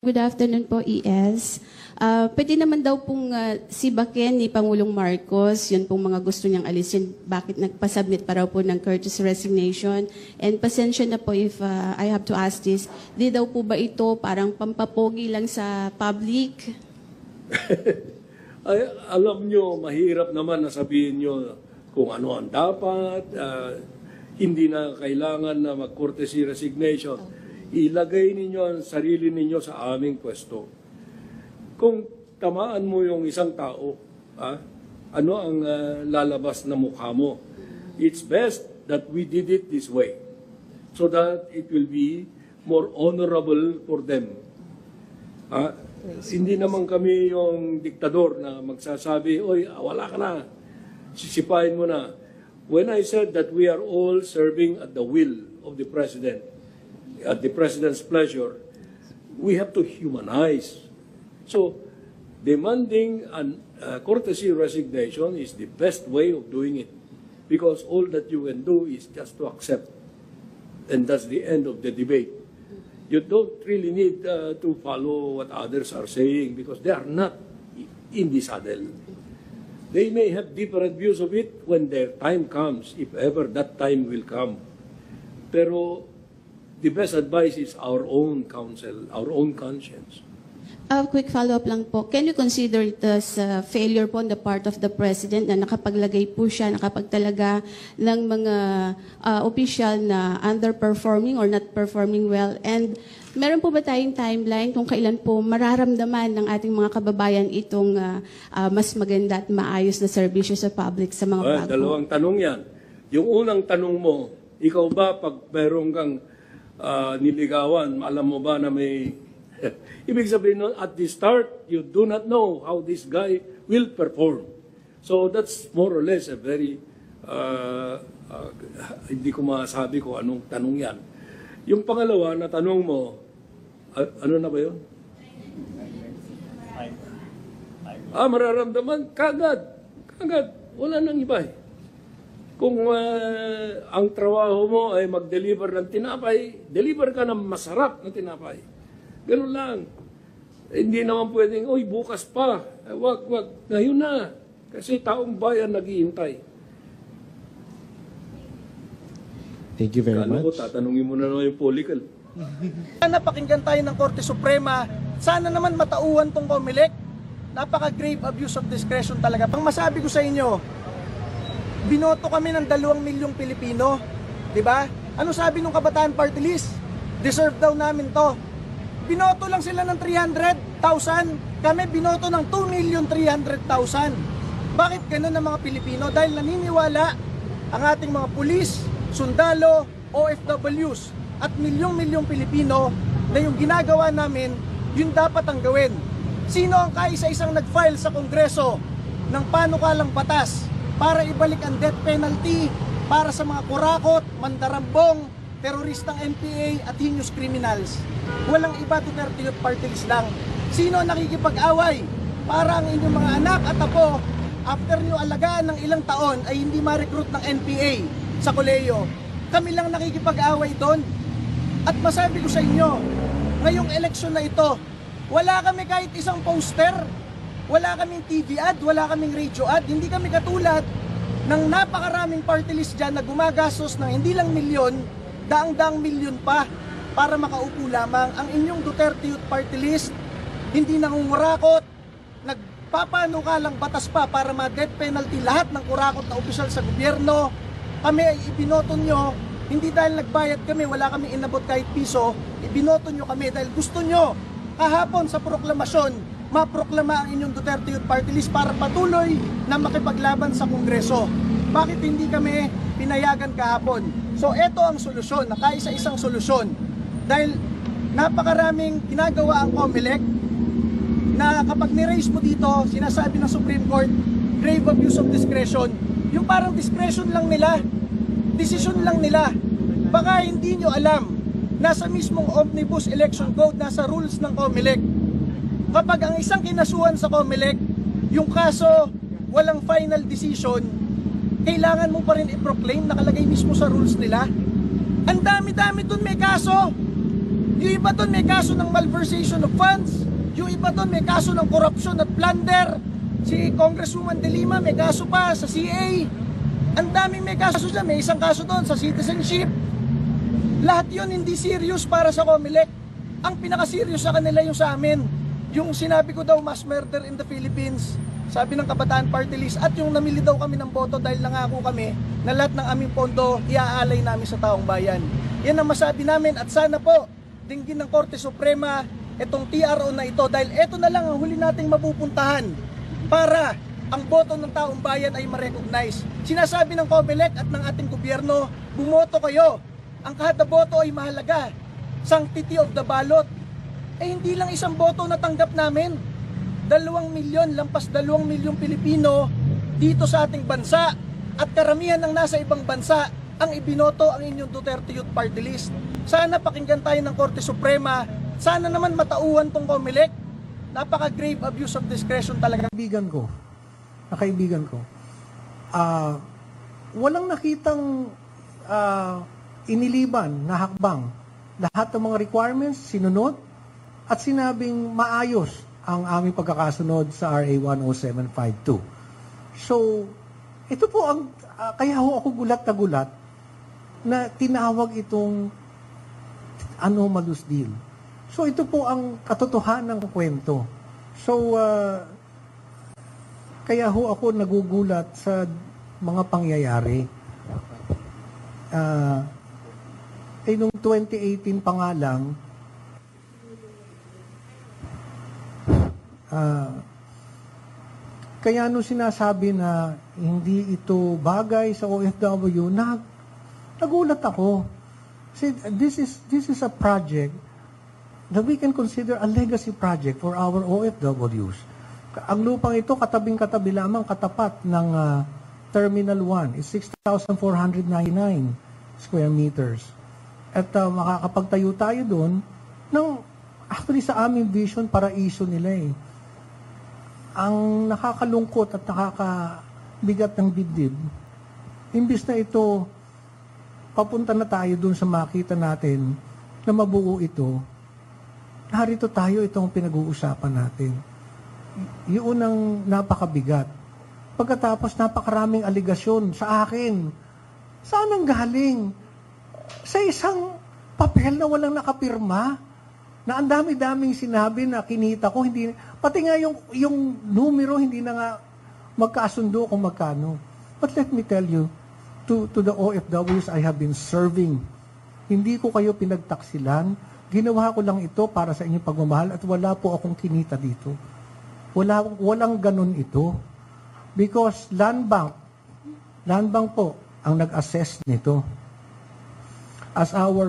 Good afternoon po, ES. Pwede naman daw pong si Baken ni Pangulong Marcos, yun pong mga gusto niyang alisin, bakit nagpasubmit pa raw po ng courtesy resignation. And pasensya na po if I have to ask this, di daw po ba ito parang pampapogi lang sa public? Ay, alam nyo, mahirap naman na sabihin nyo kung ano ang dapat, hindi na kailangan na mag-courtesy resignation. Ilagay ninyo ang sarili ninyo sa aming pwesto. Kung tamaan mo yung isang tao, ano ang lalabas na mukha mo? It's best that we did it this way so that it will be more honorable for them. Hindi naman kami yung diktador na magsasabi, oy, wala ka na, sisipain mo na. When I said that we are all serving at the will of the President, at the President's pleasure, we have to humanize. So, demanding a courtesy resignation is the best way of doing it, because all that you can do is just to accept, and that's the end of the debate. You don't really need to follow what others are saying, because they are not in the saddle. They may have different views of it when their time comes, if ever that time will come. Pero the best advice is our own counsel, our own conscience. A quick follow-up lang po. Can you consider it as failure po on the part of the President na nakapaglagay po siya, nakapagtalaga ng mga official na underperforming or not performing well? And meron po ba tayong timeline kung kailan po mararamdaman ng ating mga kababayan itong mas maganda at maayos na serbisyo sa public sa mga bago? Dalawang tanong yan. Yung unang tanong mo, ikaw ba pag meron kang niligawan, alam mo ba na may ibig sabihin nun, at the start, you do not know how this guy will perform. So that's more or less a very hindi ko masabi ko anong tanong yan. Yung pangalawa na tanong mo, ano na ba yun? Mararamdaman kagad, wala nang iba eh. Kung ang trabaho mo ay mag-deliver ng tinapay, deliver ka ng masarap na tinapay. Ganun lang. Hindi naman pwedeng, oy, bukas pa. Wag. Ngayon na. Kasi taong bayan naghihintay. Thank you very much. Tatanungin mo na naman yung political. Sana pakinggan tayo ng Korte Suprema. Sana naman matauhan tong COMELEC. Napaka-grave abuse of discretion talaga. Pang masabi ko sa inyo, binoto kami ng 2 milyong Pilipino, di ba? Ano sabi nung Kabataan Party List? Deserve daw namin to. Binoto lang sila ng 300,000, kami binoto ng 2,300,000. Bakit ganun ang mga Pilipino? Dahil naniniwala ang ating mga pulis, sundalo, OFWs at milyong-milyong Pilipino na yung ginagawa namin, yun dapat ang gawin. Sino ang kaisa-isang nag-file sa Kongreso ng panukalang batas para ibalik ang death penalty para sa mga kurakot, mandarambong, teroristang NPA at heinous criminals? Walang iba, Duterte Youth Party List lang. Sino nakikipag-away para ang inyong mga anak at apo, after nyo alagaan ng ilang taon, ay hindi ma-recruit ng NPA sa koleyo? Kami lang nakikipag-away doon. At masabi ko sa inyo, ngayong eleksyon na ito, wala kami kahit isang poster, wala kaming TV ad, wala kaming radio ad. Hindi kami katulad ng napakaraming party list dyan na gumagastos ng hindi lang milyon, daang-daang milyon pa para makaupo lamang. Ang inyong Duterte Youth Party List, hindi nangungurakot, nagpapanukalang batas pa para ma-death penalty lahat ng kurakot na opisyal sa gobyerno. Kami ay ibinoto nyo, hindi dahil nagbayad kami, wala kami inabot kahit piso, ibinoto nyo kami dahil gusto nyo kahapon sa proklamasyon maproklama ang inyong Duterte Youth Party List para patuloy na makipaglaban sa Kongreso. Bakit hindi kami pinayagan kahapon? So ito ang solusyon, nakaisa-isang solusyon. Dahil napakaraming ginagawa ang COMELEC na kapag ni-raise mo dito, sinasabi ng Supreme Court, grave abuse of discretion. Yung parang discretion lang nila, decision lang nila. Baka hindi nyo alam, nasa mismong Omnibus Election Code, nasa rules ng COMELEC, kapag ang isang kinasuhan sa COMELEC, yung kaso walang final decision, kailangan mo pa rin i-proclaim, nakalagay mismo sa rules nila. Ang dami-dami dun may kaso. Yung iba doon may kaso ng malversation of funds. Yung iba doon may kaso ng corruption at plunder. Si Congresswoman De Lima may kaso pa sa CA. Ang daming may kaso dyan. May isang kaso doon sa citizenship. Lahat yun hindi serious para sa COMELEC. Ang pinaka-serious sa kanila yung sa amin. Yung sinabi ko daw mass murder in the Philippines. Sabi ng Kabataan Party List. At yung namili daw kami ng boto dahil nangako kami na lahat ng aming pondo iaalay namin sa taong bayan. Yan ang masabi namin at sana po dinggin ng Korte Suprema itong TRO na ito dahil ito na lang ang huli nating mapupuntahan para ang boto ng taong bayan ay ma-recognize. Sinasabi ng COMELEC at ng ating gobyerno, bumoto kayo. Ang kada boto ay mahalaga. Sanctity of the ballot. Hindi lang isang boto na tanggap namin. 2 milyon, lampas 2 milyong Pilipino dito sa ating bansa at karamihan ng nasa ibang bansa ang ibinoto ang inyong Duterte Youth Party List. Sana pakinggan tayo ng Korte Suprema. Sana naman matauhan tong COMELEC. Napaka-grave abuse of discretion talaga. Kaibigan ko, walang nakitang iniliban na hakbang. Lahat ng mga requirements sinunod at sinabing maayos ang aming pagkakasunod sa RA 10752. So, ito po ang, kaya ako gulat na gulat na tinawag itong anomalous deal. So, ito po ang katotohanan ng kwento. So, kaya ako nagugulat sa mga pangyayari. Noong 2018 pa nga lang, kaya nung sinasabi na hindi ito bagay sa OFW, nagulat ako. See, this is a project that we can consider a legacy project for our OFWs. Ang lupang ito, katabing-katabi lamang katapat ng Terminal 1 is 6,499 square meters. At makakapagtayo tayo doon ng, actually sa aming vision, paraiso nila eh. Ang nakakalungkot at nakakabigat ng dibdib, imbis na ito, papunta na tayo doon sa makita natin na mabuo ito, narito tayo, itong pinag-uusapan natin. Yun ang napakabigat. Pagkatapos napakaraming aligasyon sa akin. Saan ang galing? Sa isang papel na walang nakapirma, na ang dami-daming sinabi na kinita ko, hindi, pati nga yung numero hindi na nga magkasundo kung magkano. But let me tell you, to the OFWs I have been serving, hindi ko kayo pinagtaksilan, ginawa ko lang ito para sa inyong pagmamahal at wala po akong kinita dito. Walang ganun ito. Because Land Bank po ang nag-assess nito. As our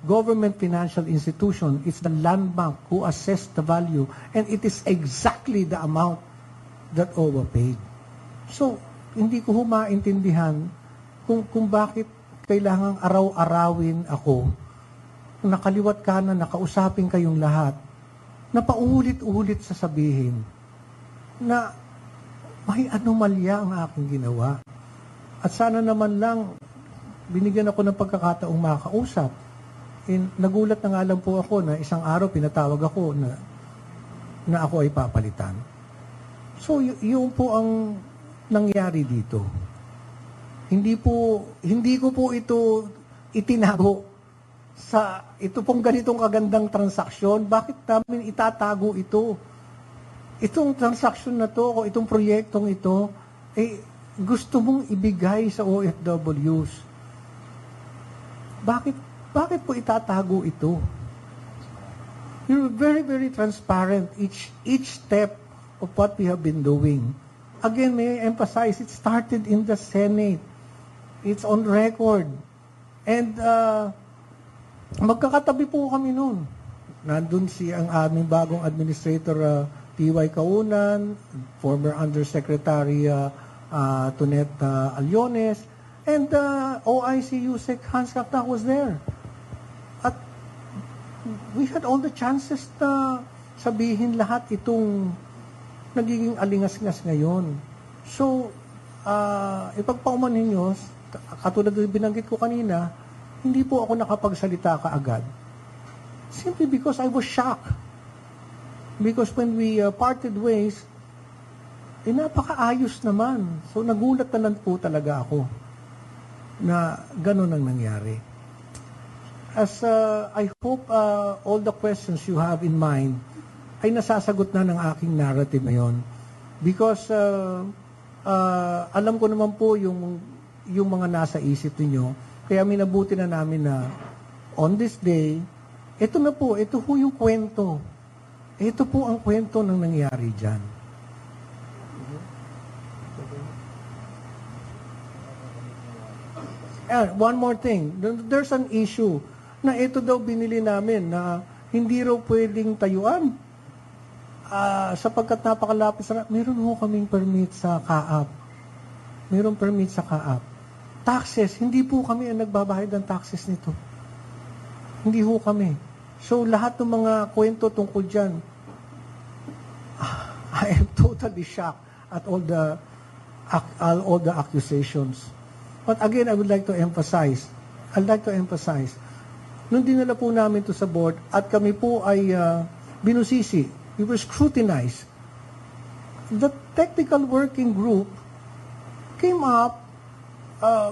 government financial institution, it's the Land Bank who assessed the value and it is exactly the amount that OWA paid. So, hindi ko maintindihan kung bakit kailangang araw-arawin ako, nakaliwat kanan, nakausapin kayong lahat, na paulit-ulit sasabihin na may anomalya ang aking ginawa. At sana naman lang, binigyan ako ng pagkakataong makausap. Nagulat na nga lang po ako na isang araw pinatawag ako na ako ay papalitan. So, yun po ang nangyari dito. Hindi ko po ito itinago sa ito pong ganitong kagandang transaksyon. Bakit namin itatago ito? Itong transaksyon na to, o itong proyektong ito, gusto mong ibigay sa OFWs. Bakit po itatago ito? You're very, very transparent each step of what we have been doing. Again, may I emphasize, it started in the Senate. It's on record. And magkakatabi po kami noon. Nandun ang aming bagong administrator, T.Y. Kaunan, former Undersecretary Tonet Aliones, and OIC USEC Hans Kapta was there. At we had all the chances na sabihin lahat itong nagiging alingas-ngas ngayon. So, ipagpauman ninyo, katulad ng binanggit ko kanina, hindi po ako nakapagsalita kaagad. Simply because I was shocked. Because when we parted ways, napakaayos naman. So nagulat na lang po talaga ako na ganun ang nangyari. As I hope all the questions you have in mind ay nasasagot na ng aking narrative ngayon. Because alam ko naman po yung mga nasa isip niyo. Kaya minabuti na namin na on this day, ito po yung kwento. Ito po ang kwento ng nangyari dyan. One more thing. There's an issue na ito daw binili namin na hindi raw pwedeng tayuan. Sapagkat napakalapit sa... Meron ho kaming permit sa CAAP. Meron permit sa CAAP. Taxes, hindi po kami ang nagbabayad ng taxes nito. Hindi ho kami. So, lahat ng mga kwento tungkol dyan, I am totally shocked at all the accusations. But again, I would like to emphasize, nung dinala po namin to sa board at kami po ay binusisi, we were scrutinized. The technical working group came up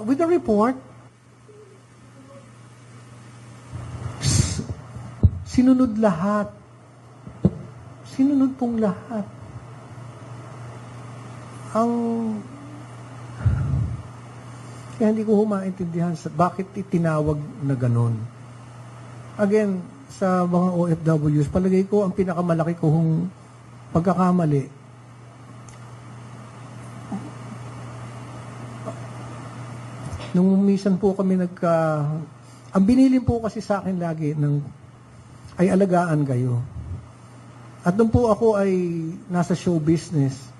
with a report. Sinunod lahat. Sinunod pong lahat. Kaya hindi ko maintindihan bakit itinawag na ganon. Again, sa mga OFWs, palagay ko ang pinakamalaki kong pagkakamali. Nung minsan po kami ang binilin po kasi sa akin lagi ay alagaan kayo. At nung po ako ay nasa show business,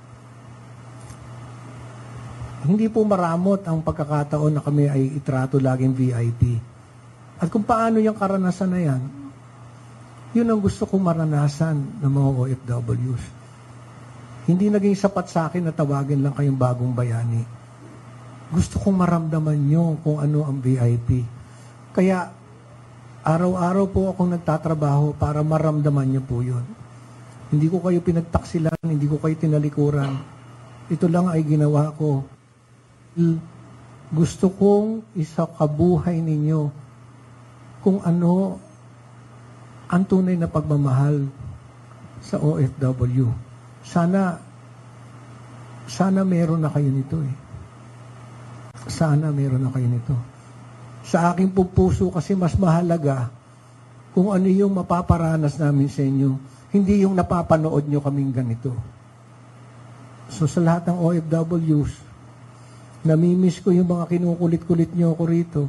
hindi po maramot ang pagkakataon na kami ay itrato laging VIP. At kung paano yung karanasan na yan, yun ang gusto kong maranasan ng mga OFWs. Hindi naging sapat sa akin na tawagin lang kayong bagong bayani. Gusto kong maramdaman nyo kung ano ang VIP. Kaya, araw-araw po akong nagtatrabaho para maramdaman nyo po yun. Hindi ko kayo pinagtaksilan, hindi ko kayo tinalikuran. Ito lang ay ginawa ko. Gusto kong isakabuhay ninyo kung ano ang tunay na pagmamahal sa OFW. Sana meron na kayo nito eh. Sana meron na kayo nito. Sa aking puso kasi mas mahalaga kung ano yung mapaparanas namin sa inyo, hindi yung napapanood nyo kaming ganito. So sa lahat ng OFWs, namimiss ko yung mga kinukulit-kulit nyo ako rito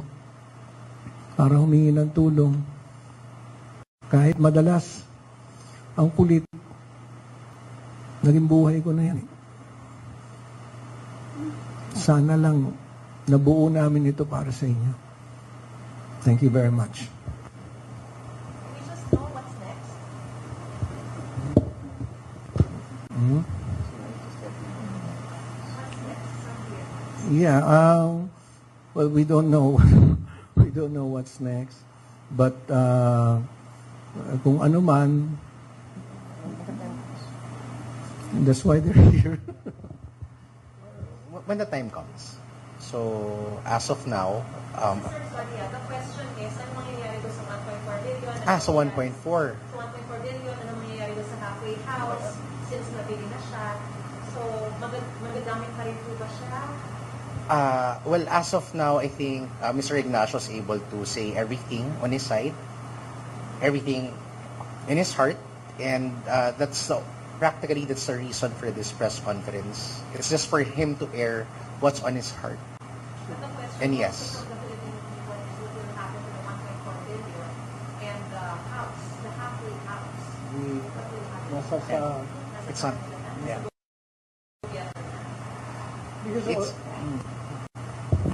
para humingi ng tulong. Kahit madalas, ang kulit, naging buhay ko na yan. Sana lang nabuo namin ito para sa inyo. Thank you very much. Can we just know what's next? Yeah, well, we don't know. We don't know what's next. But kung ano man, that's why they're here. When the time comes. So, as of now, Sir, sorry, the question is, ano mangyayari doon sa 1.4 billion? so 1.4. So 1.4 billion, ano mangyayari doon sa halfway house since nabili na siya? So, magagamit pa rin po ba siya? Well, as of now, I think Mr. Ignacio is able to say everything on his side, everything in his heart, and practically that's the reason for this press conference. It's just for him to air what's on his heart. But the question And also yes. from the Philippine people is what will happen to the 1.4 billion and the house, the halfway house. What will happen? It's not. Yeah.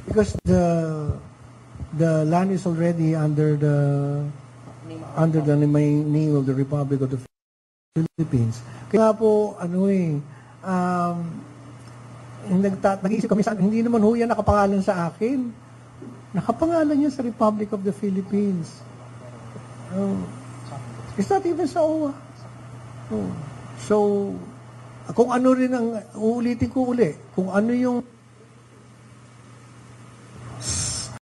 Because the land is already under the name of the Republic of the Philippines. Kaya po nag-iisip kami hindi naman ho yan nakapangalan sa akin. Nakapangalan yan sa Republic of the Philippines. It's not even sa OWA. Oh. So, kung ano rin ang, uulitin ko uli, kung ano yung